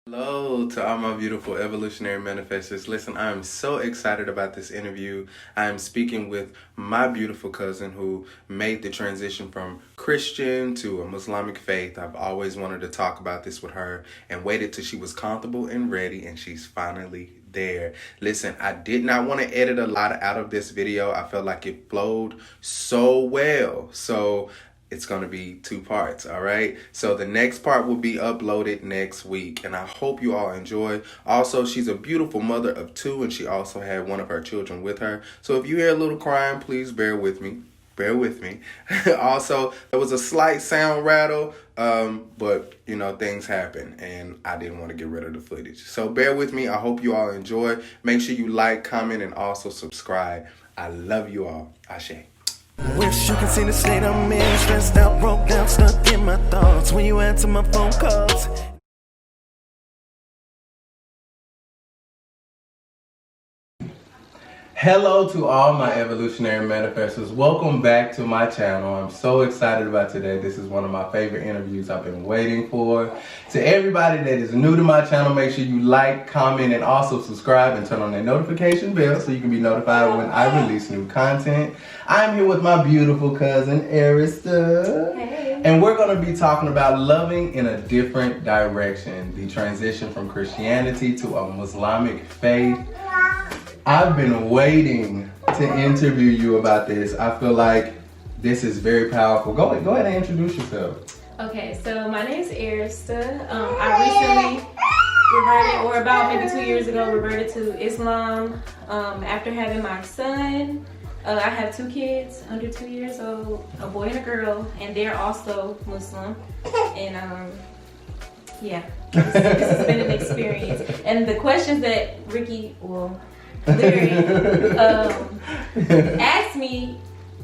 Hello to all my beautiful evolutionary manifestors. Listen, I am so excited about this interview. I am speaking with my beautiful cousin who made the transition from Christian to a Islamic faith. I've always wanted to talk about this with her and waited till she was comfortable and ready, and she's finally there. Listen, I did not want to edit a lot out of this video. I felt like it flowed so well. So it's going to be 2 parts, all right? So the next part will be uploaded next week, and I hope you all enjoy. Also, she's a beautiful mother of 2, and she also had one of her children with her. So if you hear a little crying, please bear with me. Bear with me. Also, there was a slight sound rattle, but, you know, things happen, and I didn't want to get rid of the footage. So bear with me. I hope you all enjoy. Make sure you like, comment, and also subscribe. I love you all. Ashe. Wish you can see the state I'm in. Stressed out, broke down, stuck in my thoughts when you answer my phone calls. Hello to all my evolutionary manifestors. Welcome back to my channel. I'm so excited about today. This is one of my favorite interviews I've been waiting for. To everybody that is new to my channel, make sure you like, comment, and also subscribe and turn on that notification bell so you can be notified when I release new content. I'm here with my beautiful cousin, Arista. Hey. And we're going to be talking about loving in a different direction. The transition from Christianity to a Islamic faith. I've been waiting to interview you about this. I feel like this is very powerful. Go ahead and introduce yourself. Okay, so my name is Arista. I recently reverted, or about maybe 2 years ago, reverted to Islam after having my son. I have 2 kids under 2 years old, a boy and a girl, and they're also Muslim. And yeah, this has been an experience. And the questions that Ricky, Larry asked me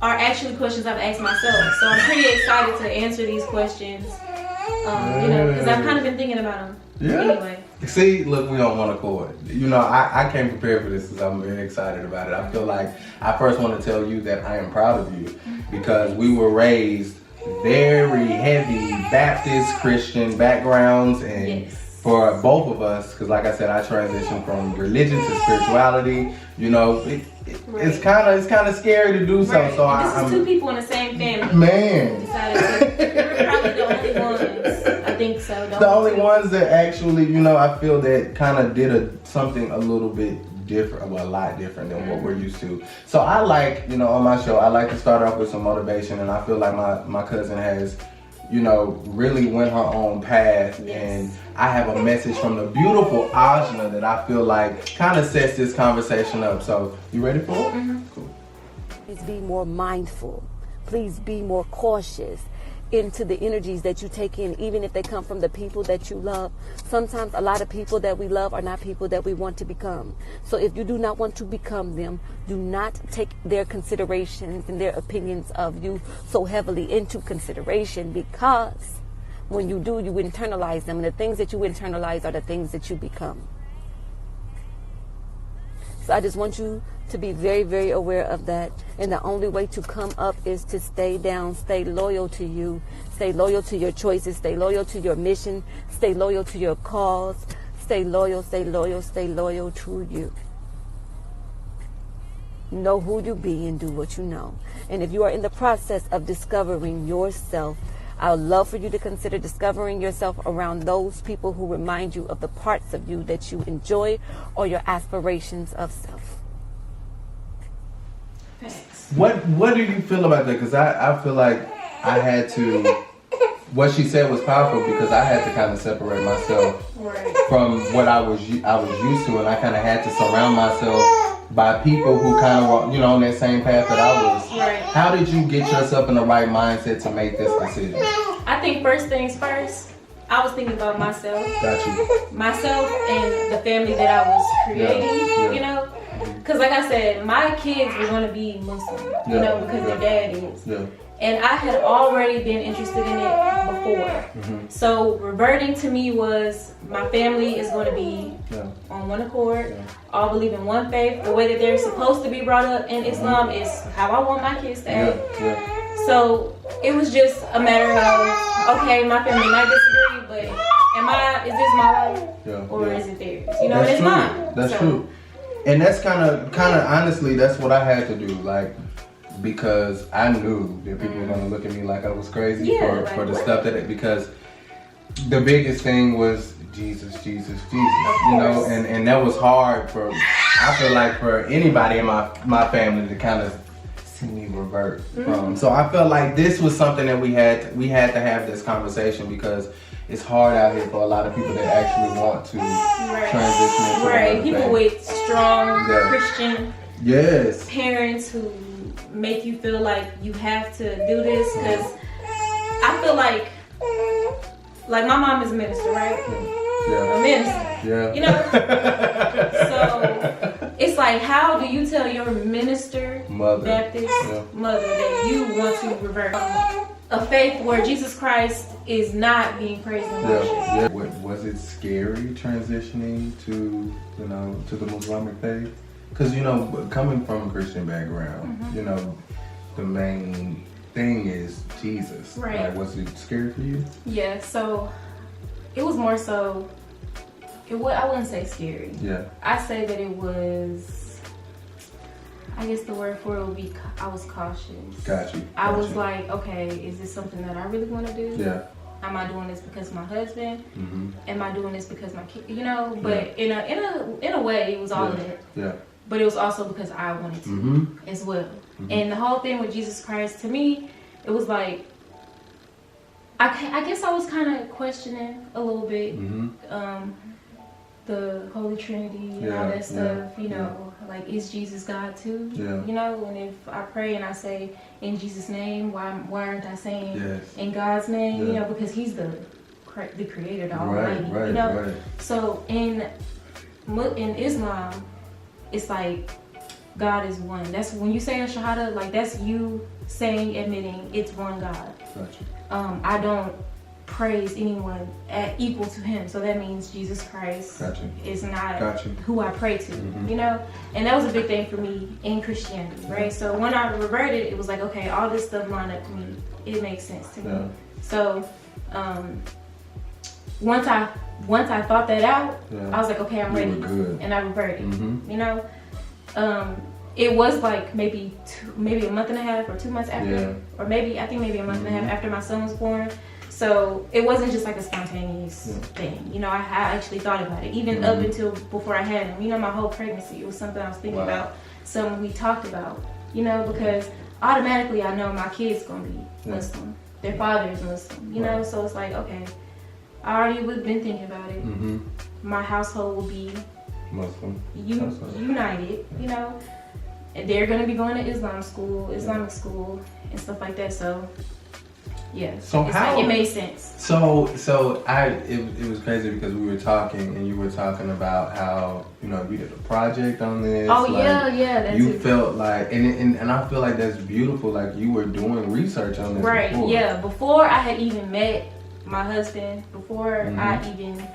are actually questions I've asked myself. So I'm pretty excited to answer these questions, because I've kind of been thinking about them. Yeah. Anyway. See, look, we on one accord. You know, I came prepared for this because I'm very excited about it. I feel like I first want to tell you that I am proud of you because we were raised very heavy Baptist Christian backgrounds, and Yes. for both of us, because like I said, I transitioned from religion to spirituality. You know, it's kind of scary to do so. Right. So And this I'm is 2 people in the same family. man. Decided to, we're probably the only ones. I think so. The only ones that actually, you know, I feel that kind of did something a little bit different, well, a lot different than what we're used to. So I like, you know, on my show, I like to start off with some motivation, and I feel like my cousin has, you know, really went her own path. Yes. And I have a message from the beautiful Ajna that I feel like kind of sets this conversation up. So you ready for it? Mm-hmm. Cool. Please be more mindful. Please be more cautious into the energies that you take in, even if they come from the people that you love. Sometimes a lot of people that we love are not people that we want to become. So if you do not want to become them, do not take their considerations and their opinions of you so heavily into consideration, because when you do, you internalize them, and the things that you internalize are the things that you become. So I just want you to be very, very aware of that. And the only way to come up is to stay down, stay loyal to you, stay loyal to your choices, stay loyal to your mission, stay loyal to your cause, stay loyal, stay loyal, stay loyal to you. Know who you be and do what you know. And if you are in the process of discovering yourself, I would love for you to consider discovering yourself around those people who remind you of the parts of you that you enjoy or your aspirations of self. Thanks. What do you feel about that? Because I feel like I had to, what she said was powerful because I had to kind of separate myself Right. from what I was used to, and I kind of had to surround myself by people who kind of were, you know, on that same path that I was. Right. How did you get yourself in the right mindset to make this decision? I think first things first, I was thinking about myself. Got you. Myself and the family that I was creating, Yeah. you know? Because like I said, my kids were going to be Muslim, you Yeah. know, because their dad is. Yeah. And I had already been interested in it before. So reverting to me was, my family is going to be on one accord, all believe in one faith. The way that they're supposed to be brought up in Islam is how I want my kids to act. So it was just a matter of, okay, my family might disagree, but Is this my life? Yeah. Or Yeah. is it theirs? You know, That's it's true. mine. That's So, true. And that's kind of honestly, that's what I had to do. Like, because I knew that people were going to look at me like I was crazy Yeah, for the like, stuff because the biggest thing was Jesus, you know, and that was hard for, I feel like, for anybody in my family to kind of see me revert from. So I felt like this was something that we had to have this conversation, because it's hard out here for a lot of people that actually want to transition into right. another People thing. with strong Yeah. Christian Yes. parents who make you feel like you have to do this, because I feel like my mom is a minister, right? A Yeah. minister. Yeah. You know? So it's like, how do you tell your minister, Mother. Baptist Yeah. mother, that you want to revert a faith where Jesus Christ is not being praised and worshipped? Yeah. Was it scary transitioning to the Islamic faith? Because coming from a Christian background, the main thing is Jesus. Right. Like, was it scary for you? Yeah, so it was more so, I wouldn't say scary. Yeah. I say that it was, I guess the word for it would be, I was cautious. Got you. I was like, okay, is this something that I really want to do? Yeah. Am I doing this because of my husband? Mm-hmm. Am I doing this because my kid? But in a way, it was all of it. Yeah. But it was also because I wanted to as well. Mm-hmm. And the whole thing with Jesus Christ, to me, it was like, I guess I was kind of questioning a little bit the Holy Trinity and all that stuff. Like, is Jesus God too? Yeah. And if I pray and I say in Jesus' name, why aren't I saying Yes. in God's name? Yeah. Because He's the Creator, the Right. Almighty. Right. Right. So in Islam, it's like God is one. That's when you say a Shahada, like, that's you admitting it's one God. Gotcha. I don't praise anyone equal to Him. So that means Jesus Christ Gotcha. is not Gotcha. who I pray to, And that was a big thing for me in Christianity, right? So when I reverted, it was like, okay, all this stuff lined up to me. It makes sense to me. Yeah. So once I thought that out, Yeah. I was like, okay, I'm You ready. were good. And I reverted. Mm-hmm. It was like maybe a month and a half or 2 months after, Yeah. or maybe a month and a half after my son was born. So it wasn't just like a spontaneous thing. I actually thought about it, even up until before I had him. My whole pregnancy, it was something I was thinking about, something we talked about, because automatically I know my kid's gonna be Muslim. Their father is Muslim, so it's like, okay, I already been thinking about it. Mm-hmm. My household will be Muslim. united, and they're gonna be going to Islamic school, and stuff like that. So yeah, So it's how like, it made sense. So it was crazy because we were talking and you were talking about how you did a project on this. Oh like, yeah, that's you it. felt like and I feel like that's beautiful. Like, you were doing research on this. Right, before. yeah. Before I had even met my husband, before I even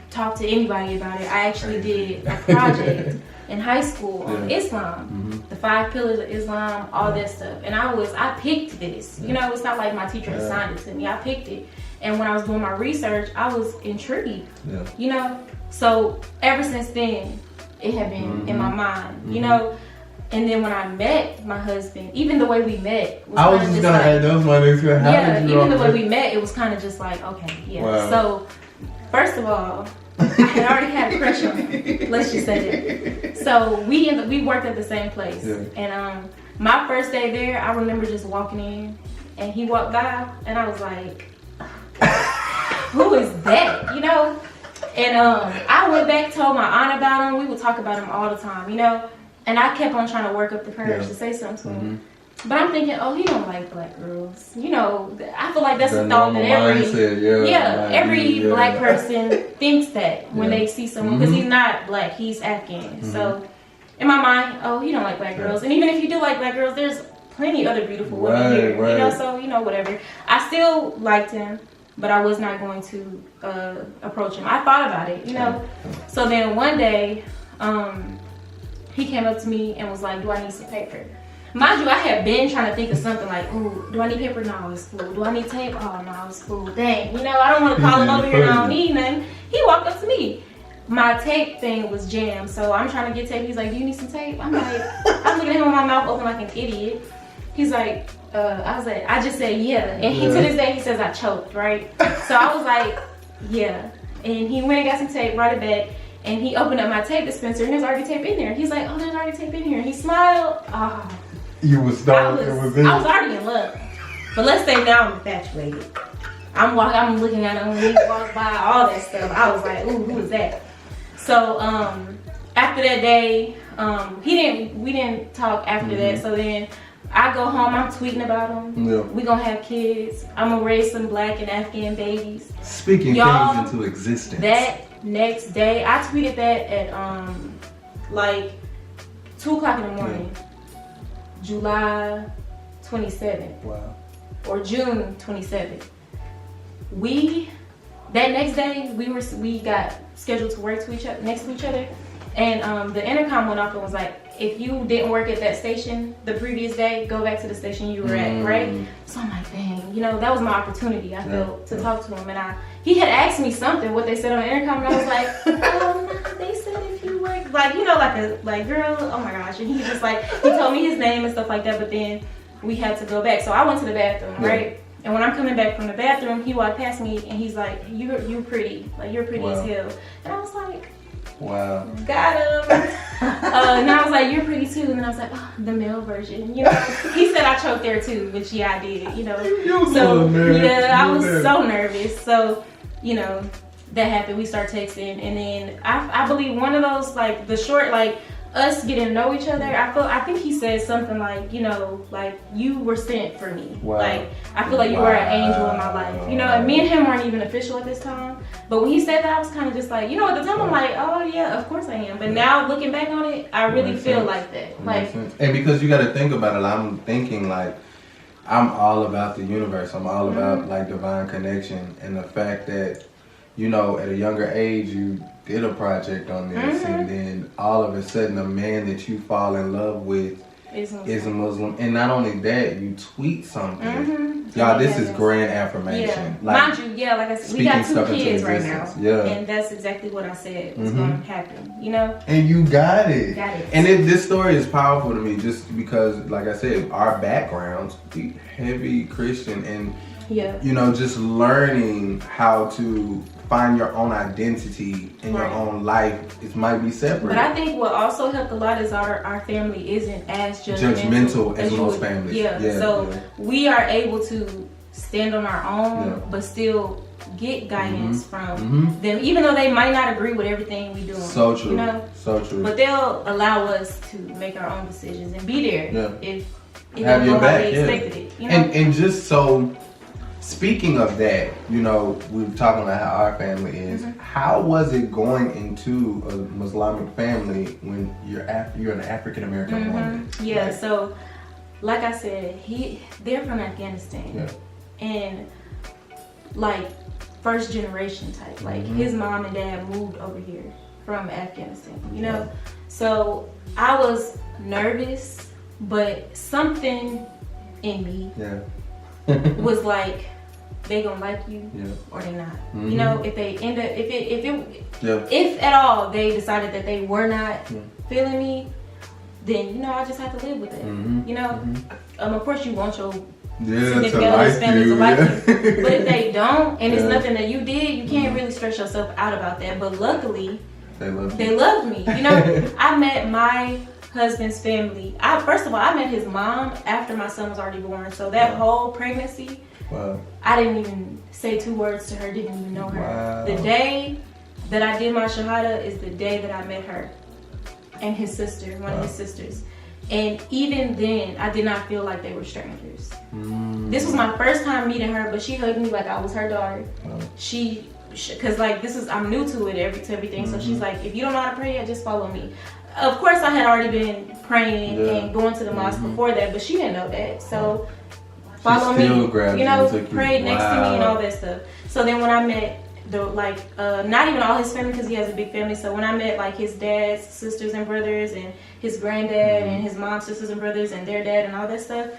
talked to anybody about it, I actually did a project in high school on Islam, the 5 pillars of Islam, all that stuff. And I picked this. It's not like my teacher assigned it to me. I picked it. And when I was doing my research, I was intrigued. Yeah. So ever since then, it had been in my mind. And then when I met my husband, even the way we met was I was kinda just gonna add those my next question. Yeah, even the way we met, it was kind of just like, okay, yeah. Wow. So, first of all, I had already had a crush on him. Let's just say that. So we worked at the same place, and my first day there, I remember just walking in, and he walked by, and I was like, who is that? And I went back, told my aunt about him. We would talk about him all the time, And I kept on trying to work up the courage to say something to him. But I'm thinking, oh, he don't like black girls. I feel like that's a thought that every black person thinks that when they see someone, because he's not black, he's Afghan. So in my mind, oh, he don't like black girls. And even if you do like black girls, there's plenty other beautiful women here. So whatever. I still liked him, but I was not going to approach him. I thought about it, So then one day, he came up to me and was like, do I need some paper? mind you, I had been trying to think of something like, ooh, do I need paper? No, it's cool. Do I need tape? Oh, no, it's cool. Dang, you know, I don't want to call him over here and I don't need nothing. He walked up to me. My tape thing was jammed, so I'm trying to get tape. He's like, do you need some tape? I'm like, I'm looking at him with my mouth open like an idiot. He's like, I was like, I just said, yeah. And he, to this day, he says I choked, right? So I was like, yeah. And he went and got some tape, brought it back, and he opened up my tape dispenser, and there's already tape in there. He's like, oh, there's already tape in here. And he smiled. Oh, You was stoned. I was already in love. But let's say now I'm infatuated. I'm looking at him when he walked by, all that stuff. I was like, ooh, who is that? So after that day, we didn't talk after that. So then I go home, I'm tweeting about him. Yeah. We gonna have kids. I'm gonna raise some Black and Afghan babies. Speaking Y'all, things into existence. That next day, I tweeted that at like 2 o'clock in the morning, July 27th. Wow. Or June 27th. That next day we got scheduled to work next to each other, and the intercom went off and was like, if you didn't work at that station the previous day, go back to the station you were at, right? So I'm like, dang, you know, that was my opportunity, I felt, to talk to him. And he had asked me something, what they said on the intercom, and I was like, they said if you work, like, you know, like girl, oh my gosh. And he just like, he told me his name and stuff like that, but then we had to go back. So I went to the bathroom, right? And when I'm coming back from the bathroom, he walked past me and he's like, you're pretty. Like, you're pretty as hell. And I was like, wow. Got him. And I was like, you're pretty too. And then I was like, oh, the male version. You know, he said I choked there too, which yeah, I did, you know. So yeah, I was so nervous. So, you know, that happened. We start texting. And then I believe one of those, like the short, like, us getting to know each other, I think he said something like, you know, like, you were sent for me. Wow. Like, I feel like you were an angel in my life. You know, and me and him weren't even official at this time. But when he said that, I was kind of just like, you know, at the time I'm like, oh yeah, of course I am. But now looking back on it, I really feel like that. Like, and because you got to think about it, I'm thinking like, I'm all about the universe. I'm all about like divine connection, and the fact that, you know, at a younger age, you did a project on this, and then all of a sudden, a man that you fall in love with is a Muslim. And not only that, you tweet something. Y'all, this is grand affirmation. Yeah. Like, mind you, like I said, we got 2 kids right now. Yeah. And that's exactly what I said was going to happen, you know? And you got it. Got it. And this story is powerful to me just because, like I said, our backgrounds, we heavy Christian, and, you know, just learning how to find your own identity in your own life. It might be separate. But I think what also helped a lot is our family isn't as judgmental as most families. So we are able to stand on our own, but still get guidance from them, even though they might not agree with everything we do. So true. You know? So true. But they'll allow us to make our own decisions and be there if have your back. They expected it. You know? And just so. Speaking of that, you know, we were talking about how our family is. How was it going into a Islamic family when you're an African American woman? Yeah, like, so like I said, they're from Afghanistan, and like first generation type. Like his mom and dad moved over here from Afghanistan. You know, so I was nervous, but something in me was like, they gonna like you or they not. You know, if they end up, if at all they decided that they were not feeling me, then, you know, I just have to live with it. You know, of course you want your significant other's family to like you, but if they don't, and it's nothing that you did, you can't really stress yourself out about that. But luckily, they loved me. You know, I met my husband's family. First of all, I met his mom after my son was already born. So that whole pregnancy, I didn't even say 2 words to her, didn't even know her. The day that I did my shahada is the day that I met her and his sister, one of his sisters. And even then, I did not feel like they were strangers. This was my first time meeting her, but she hugged me like I was her daughter. Cause like I'm new to everything. So she's like, if you don't know how to pray, just follow me. Of course, I had already been praying and going to the mosque before that, but she didn't know that. So follow me, you know, prayed next to me and all that stuff. So then when I met not even all his family, because he has a big family. So when I met like his dad's sisters and brothers and his granddad and his mom's sisters and brothers and their dad and all that stuff,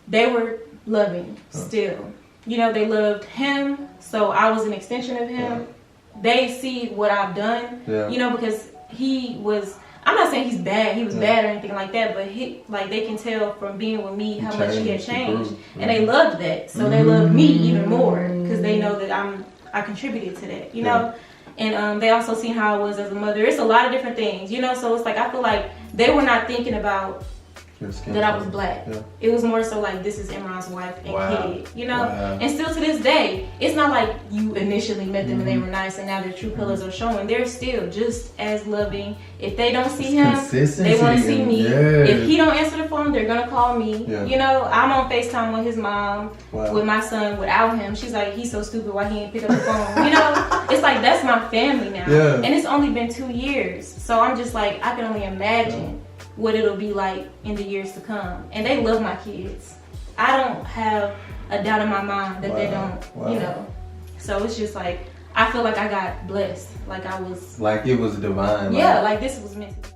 they were loving still. You know, they loved him, so I was an extension of him. They see what I've done, you know, because he was, I'm not saying he's bad, he was bad or anything like that, but they can tell from being with me how much he had changed. And they loved that. So they loved me even more because they know that I contributed to that, you know? And they also see how I was as a mother. It's a lot of different things, you know? So it's like, I feel like they were not thinking about that I was black. It was more so like, this is Imran's wife and kid, you know? And still to this day, it's not like you initially met them and they were nice and now their true colors are showing. They're still just as loving. If they don't see him, they want to see me. If he don't answer the phone, they're gonna call me. You know, I'm on FaceTime with his mom, with my son, without him. She's like, he's so stupid, why he ain't pick up the phone? You know, it's like, that's my family now. And it's only been 2 years. So I'm just like, I can only imagine what it'll be like in the years to come. And they love my kids. I don't have a doubt in my mind that they don't, you know. So it's just like, I feel like I got blessed. Like I was. Like it was divine. Yeah, like this was meant to be.